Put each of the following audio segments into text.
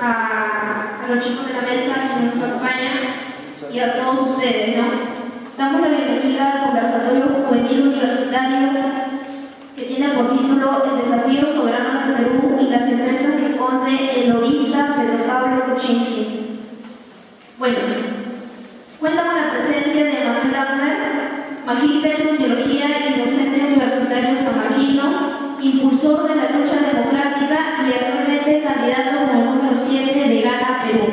a los chicos de la mesa que nos acompañan y a todos ustedes, ¿no? Damos la bienvenida al conversatorio juvenil universitario que tiene por título El desafío soberano del Perú y las empresas que esconde el lobista Pedro Pablo Kuczynski. Bueno, cuenta con la presencia de Manuel Gardner, magíster en Sociología y docente universitario sanmarquino, impulsor de la lucha democrática y actualmente candidato como número 7 de Gana Perú.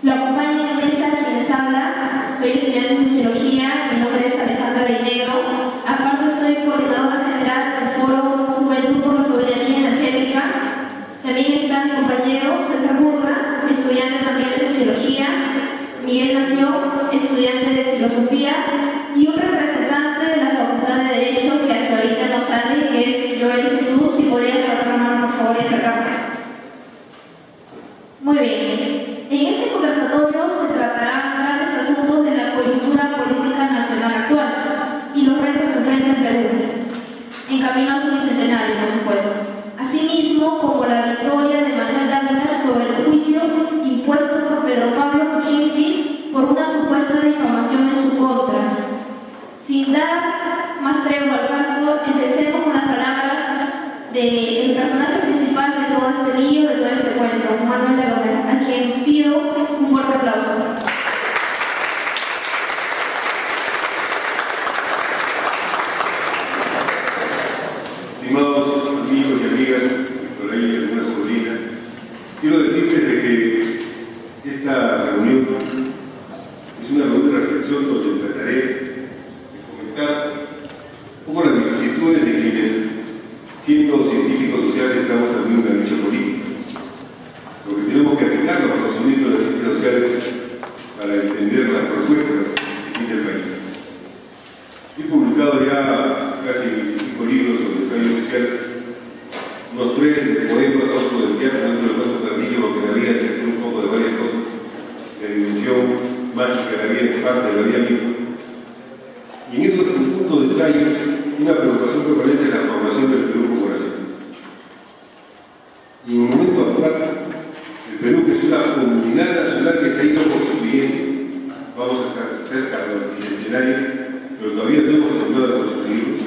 Lo acompaña en la mesa quienes habla. Soy estudiante de Sociología, mi nombre es Alejandra de Negro. Aparte soy coordinadora general del Foro Juventud por la Soberanía Energética. También está mi compañero César Burra, estudiante también de Sociología, Miguel Nació, estudiante de Filosofía, y un representante de la Facultad de Derecho que hasta ahorita no sale, que es Joel Jesús. Si podría levantar la mano, por favor, y acercarme. Muy bien. En este conversatorio se tratarán grandes asuntos de la coyuntura política nacional actual y los retos que enfrenta el Perú, en camino a su bicentenario, por supuesto. Asimismo, como la victoria de Manuel Gardner sobre el juicio impuesto por Pedro Pablo Kuczynski por una supuesta difamación en su contra. Sin dar más tregua al caso, empecemos con las palabras del personaje principal de todo este lío, de todo este cuento, Manuel Gardner, a quien pido un fuerte aplauso. Estimados amigos y amigas, por ahí alguna sobrina, quiero decirles de que esta reunión es una reunión de reflexión donde trataré de comentar un poco las vicisitudes de quienes, siendo científicos sociales, estamos también en una lucha política. Porque tenemos que aplicar los conocimientos de las ciencias sociales para entender las propuestas que tiene el país. He publicado ya casi 25 libros sobre ensayos sociales, unos 3 poemas, otro del teatro, otro del cuento tardillo, porque en la vida hay que hacer un poco de varias cosas. La dimensión mágica de la vida es parte de la vida misma. Y en esos puntos de ensayos, una preocupación permanente es la formación del Perú como nación. Y en un momento actual, el Perú, que es una comunidad nacional que se ha ido constituyendo, vamos a estar cerca del bicentenario, pero todavía no hemos terminado de construirlos,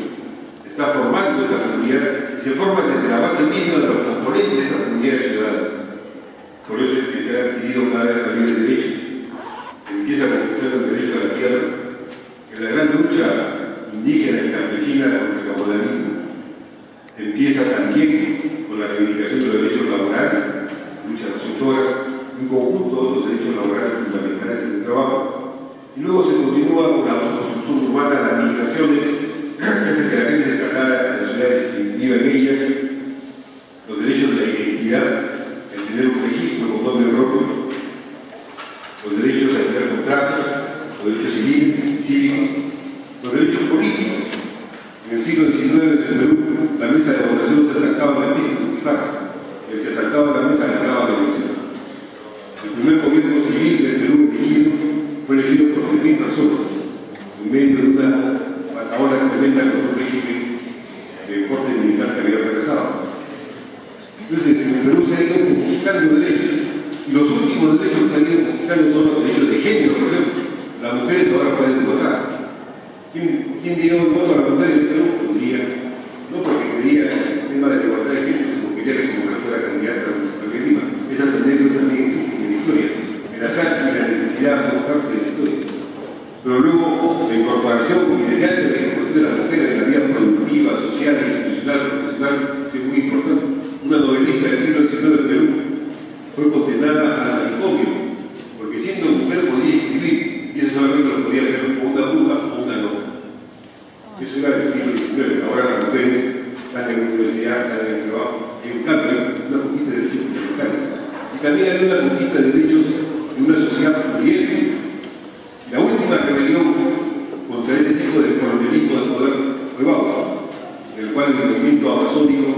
está formando esa comunidad y se forma desde la base misma de los componentes de esa comunidad de ciudadanos. Por eso es que se han adquirido cada vez mayores derechos. Se empieza a conquistar el derecho a la tierra, en la gran lucha indígena y campesina contra el capitalismo. Se empieza también con la reivindicación de los derechos laborales, la lucha de las 8 horas, un conjunto de otros derechos laborales fundamentales en el trabajo. Y luego se continúa con la autoconstrucción urbana, las migraciones, que hacen que la gente se traslade a las ciudades y viva en ellas, los derechos de la identidad, el tener un registro con nombre propio, los derechos a tener contratos, los derechos civiles y cívicos, los derechos políticos. En el siglo XIX en el Perú, la mesa de votación se saltaba de pico Putifarra. El que saltaba la mesa ganaba la elección. El primer gobierno civil del Perú elegido fue elegido por 3.000 personas, en medio de una patahona tremenda con un régimen de corte militar que había fracasado. Entonces, en el Perú se ha ido conquistando derechos, y los últimos derechos que se han ido conquistando son los derechos de género, por ejemplo. Las mujeres ahora pueden votar. ¿Quién dio el voto a las mujeres en el Perú? Podría, no porque creía en el tema de la igualdad de género, sino quería que su mujer fuera candidata a la municipal de Lima. Esas anécdotas también existen en la historia. El azar y la necesidad son parte de la historia. Pero luego, la incorporación inmediata de la incorporación de las mujeres en la vida productiva, social, institucional, profesional, es muy importante. Una novelista del siglo XIX del Perú fue condenada al manicomio, porque siendo mujer podía escribir, y eso solamente lo podía hacer o una bruja o una loca. Eso era del siglo XIX. Ahora las mujeres están en la universidad, están en el trabajo. Hay un cambio, una conquista de derechos fundamentales. Y también hay una conquista de derechos de una sociedad pluriétnica. La última rebelión contra ese tipo de colonialismo de poder fue Bauhaus, en el cual el movimiento amazónico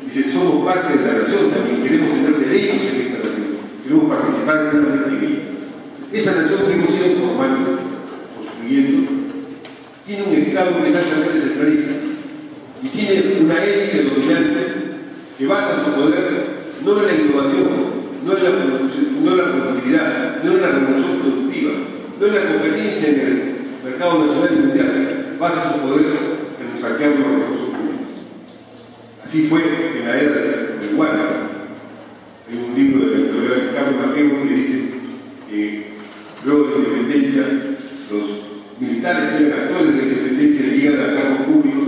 dice: somos parte de la nación, también queremos tener derechos en esta nación, queremos participar plenamente en ella. Esa nación que hemos ido formando, construyendo, tiene un Estado que es altamente centralista y tiene una élite dominante que basa su poder no en la innovación, no en la productividad, no en la revolución productiva, no en la competencia en el mercado nacional y mundial, basa su poder en hackear los recursos públicos. Así fue en la era del Guardia. Hay un libro del historiador Carlos Maquebo que dice que luego de la independencia, los militares que eran actores de la independencia llegan a cargos públicos,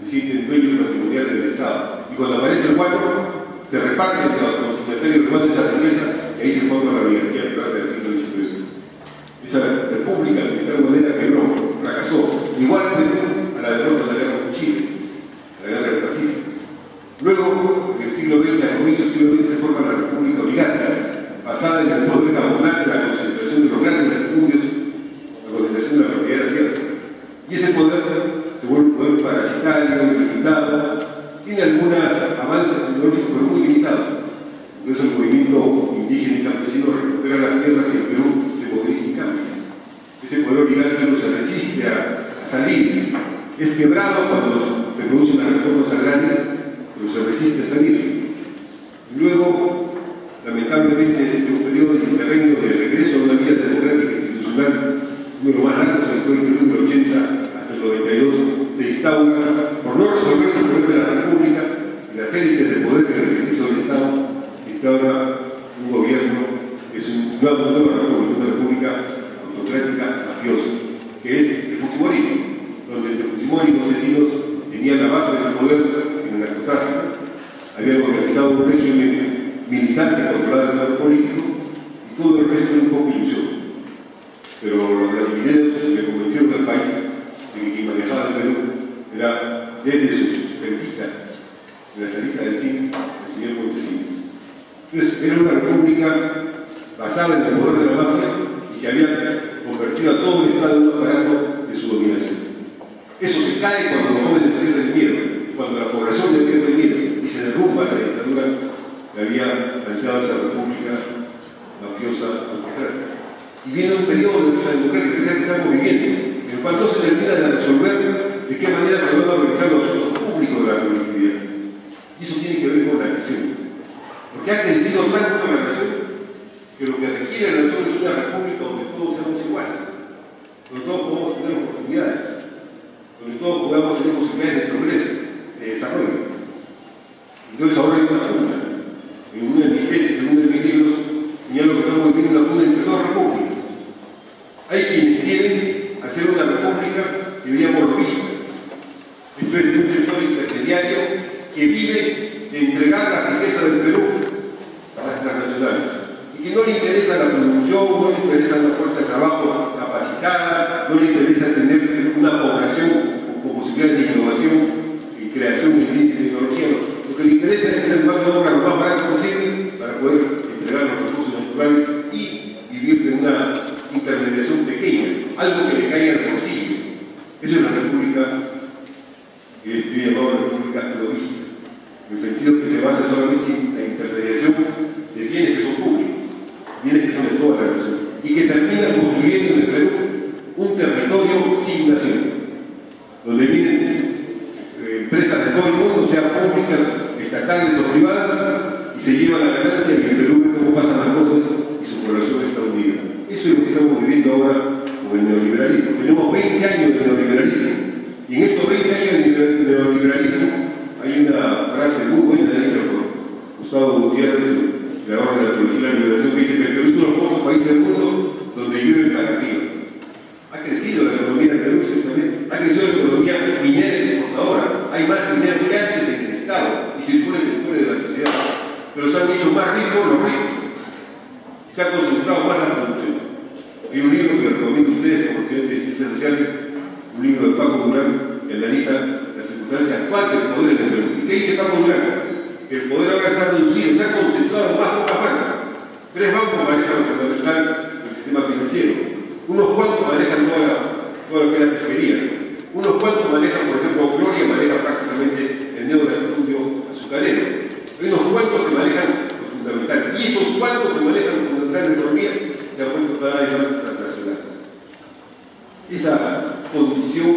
se sienten dueños patrimoniales del Estado. Y cuando aparece el Guardia, se reparten los consignatarios de esas riquezas y ahí se forma la oligarquía privada del siglo XIX. Esa república de tal manera quebró, fracasó, igual a la derrota de la guerra con Chile, la guerra del Pacífico. Luego, en el siglo XX, a comienzos del siglo XX, se forma la república oligárquica, basada en el poder cabonal de la concentración de los grandes latifundios, la concentración de la propiedad de la tierra. Y ese poder se vuelve un poder parasitario, limitado, tiene algún avance tecnológico, pero muy limitado. Entonces el movimiento indígena y campesino recupera las tierras y el Perú se moviliza y cambia. Ese poder oligárquico se resiste a salir. Es quebrado cuando se producen las reformas agrarias, pero se resiste a salir. Y luego, lamentablemente, desde un periodo de interregno de regreso a una vía democrática e institucional, uno de los más largos en la historia del Perú, del 80 hasta el 92, se instaura, por no resolverse el problema de la República y las élites de poder en el ejercicio del Estado, se instaura un gobierno que es una república autocrática mafiosa, que es el Fujimorismo, donde el Fujimori y los vecinos tenían la base del poder en el narcotráfico, habían organizado un régimen militar que controlaba el poder político y todo el resto era un poco ilusión. Pero los radicales le convencieron al país de que quien manejaba el Perú era desde su salita, en la salita del CIN, el señor Montesinos. Entonces, era una república basada en el poder de la mafia y que había convertido a todo el Estado en un aparato de su dominación. Eso se cae cuando los jóvenes pierden el miedo, cuando la población le pierde el miedo y se derrumba la dictadura que había planteado esa república mafiosa autocrática. Y viene un periodo de lucha democrática, que es el que estamos viviendo, en el cual no se termina de resolver de qué manera se van a organizar los asuntos públicos de la colectividad. Y eso tiene que ver con la elección. Porque ha crecido tanto la nación que lo que requiere la nación es una república donde todos seamos iguales, donde todos podamos tener oportunidades, donde todos podamos tener posibilidades de progreso, de desarrollo. Entonces ahora hay una pugna. En una de mis tesis, en uno de mis libros, señalo que estamos viviendo una pugna entre dos repúblicas. Hay quienes quieren hacer una república que viva por lo mismo. Esto es de un sector intermediario que vive de entregar la riqueza del Perú a las transnacionales y que no le interesa la producción, no le interesa la fuerza de trabajo capacitada, no le interesa tener una población con posibilidades de innovación y creación de ciencia y tecnología. Lo que le interesa es tener mano de obra lo más barato posible para poder entregar los recursos naturales y vivir de una intermediación pequeña, algo que le caiga al bolsillo. Eso es la república que yo llamaba la república globista, en el sentido que se basa solamente en la intermediación de bienes que son públicos, bienes que son de toda la nación, y que termina construyendo en el Perú un territorio sin nación, donde vienen empresas de todo el mundo, sean públicas, estatales o privadas, y se llevan la ganancia y el Perú ve cómo pasan las cosas y su población está hundida. Eso es lo que estamos viviendo ahora con el neoliberalismo. Tenemos 20 años de neoliberalismo, y en estos 20 años de neoliberalismo hay una frase muy buena hecha por Gustavo Gutiérrez, creador de la teología de la liberación, que dice que el Perú es uno de los pocos países del mundo donde llueve para arriba. Ha crecido la economía del Perú, ciertamente. Ha crecido la economía minera y exportadora. Hay más dinero que antes en el Estado y circula en sectores de la sociedad. Pero se han hecho más ricos los ricos. Se ha concentrado más la producción. Hay un libro que les recomiendo a ustedes como estudiantes de ciencias sociales, un libro de Paco Durán, que analiza la circunstancia actual del poder en el Perú. ¿Y qué dice Paco Durán? Que el poder ahora se ha reducido, se ha concentrado en más pocas manos. 3 bancos manejan lo fundamental del sistema financiero. Unos cuantos manejan toda lo que es la pesquería. Unos cuantos manejan, por ejemplo, Gloria maneja prácticamente el neolatifundio azucarero. Hay unos cuantos que manejan lo fundamental. Y esos cuantos que manejan lo fundamental de la economía se han vuelto cada vez más transnacionales. Esa condición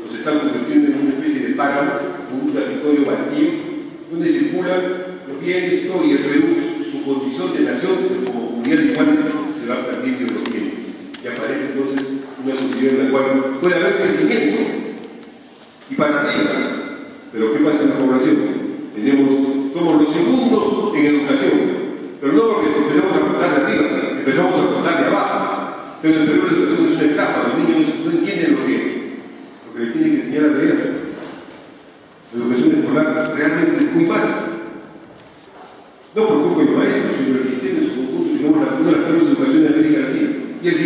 nos está convirtiendo en una especie de páramo, un territorio baldío, donde circulan los bienes y todo, y el Perú, su condición condición de nación, como comunidad de iguales, se va perdiendo en los tiempos. Y aparece entonces una sociedad en la cual puede haber crecimiento y para arriba. Pero ¿qué pasa en la población? Somos los segundos en educación, pero no porque empezamos a contar de arriba, empezamos a contar de abajo. Pero el Perú la educación es una estafa, los niños no entienden lo que les tienen que enseñar a leer. La educación escolar realmente es muy mala. No por culpa de los maestros, sino el sistema en su conjunto, digamos, una de las peores educaciones de América Latina. Y el